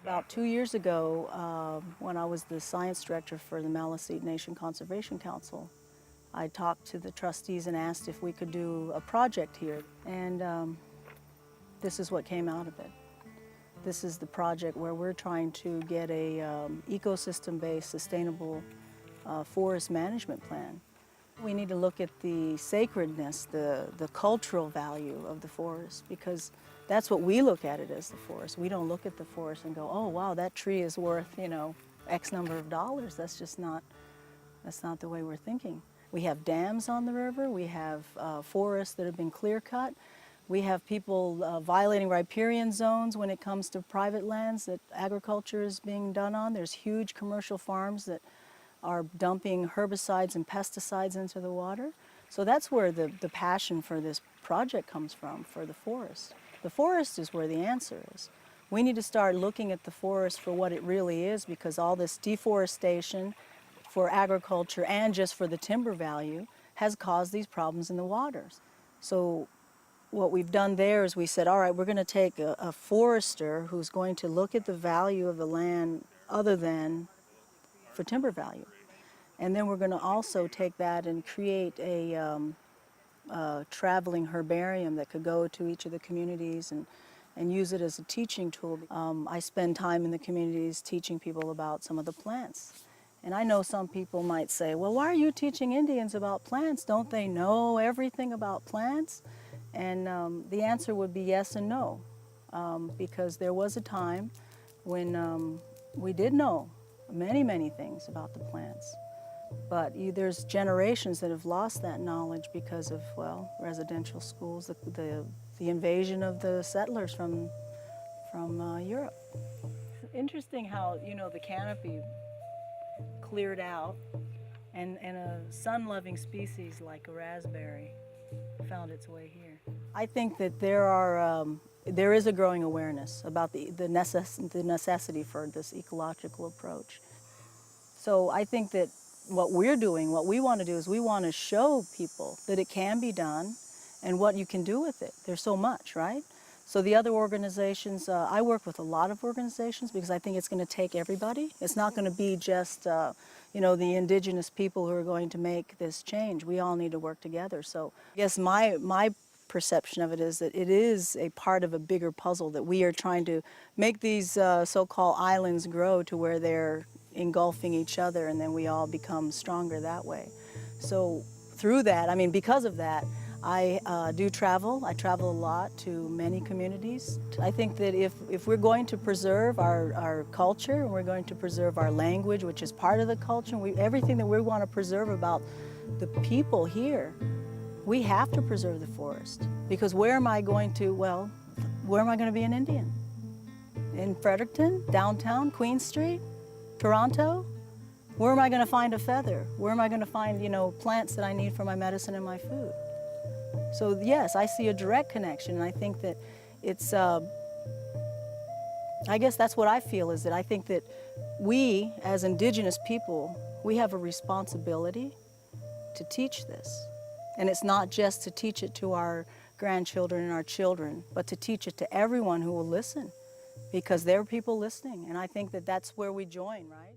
About 2 years ago, when I was the science director for the Maliseet Nation Conservation Council, I talked to the trustees and asked if we could do a project here. And this is what came out of it. This is the project where we're trying to get a ecosystem-based, sustainable forest management plan. We need to look at the sacredness, the cultural value of the forest, because that's what we look at it as, the forest. We don't look at the forest and go, oh wow, that tree is worth, X number of dollars. That's not the way we're thinking. We have dams on the river, we have forests that have been clear cut, we have people violating riparian zones when it comes to private lands that agriculture is being done on. There's huge commercial farms that are dumping herbicides and pesticides into the water. So that's where the passion for this project comes from, for the forest. The forest is where the answer is. We need to start looking at the forest for what it really is, because all this deforestation for agriculture and just for the timber value has caused these problems in the waters. So what we've done there is we said, all right, we're going to take a forester who's going to look at the value of the land other than for timber value. And then we're going to also take that and create a traveling herbarium that could go to each of the communities and use it as a teaching tool. I spend time in the communities teaching people about some of the plants. And I know some people might say, well, why are you teaching Indians about plants? Don't they know everything about plants? And the answer would be yes and no, because there was a time when we did know many, many things about the plants. But there's generations that have lost that knowledge because of, well, residential schools, the invasion of the settlers from Europe. Interesting how, the canopy cleared out and a sun-loving species like a raspberry found its way here. I think that there is a growing awareness about the necessity for this ecological approach. So I think that what we're doing, what we want to do, is we want to show people that it can be done and what you can do with it. There's so much, right? So the other organizations, I work with a lot of organizations because I think it's going to take everybody. It's not going to be just, the indigenous people who are going to make this change. We all need to work together. So I guess my perception of it is that it is a part of a bigger puzzle, that we are trying to make these so-called islands grow to where they're engulfing each other, and then we all become stronger that way. So through that, because of that, I do travel. I travel a lot to many communities. I think that if we're going to preserve our culture, and we're going to preserve our language, which is part of the culture, and everything that we want to preserve about the people here, we have to preserve the forest. Because where am I going to be an Indian? In Fredericton, downtown, Queen Street, Toronto? Where am I going to find a feather? Where am I going to find, plants that I need for my medicine and my food? So yes, I see a direct connection, and I think that it's, I guess that's what I feel, is that I think that we, as indigenous people, we have a responsibility to teach this. And it's not just to teach it to our grandchildren and our children, but to teach it to everyone who will listen, because there are people listening. And I think that that's where we join, right?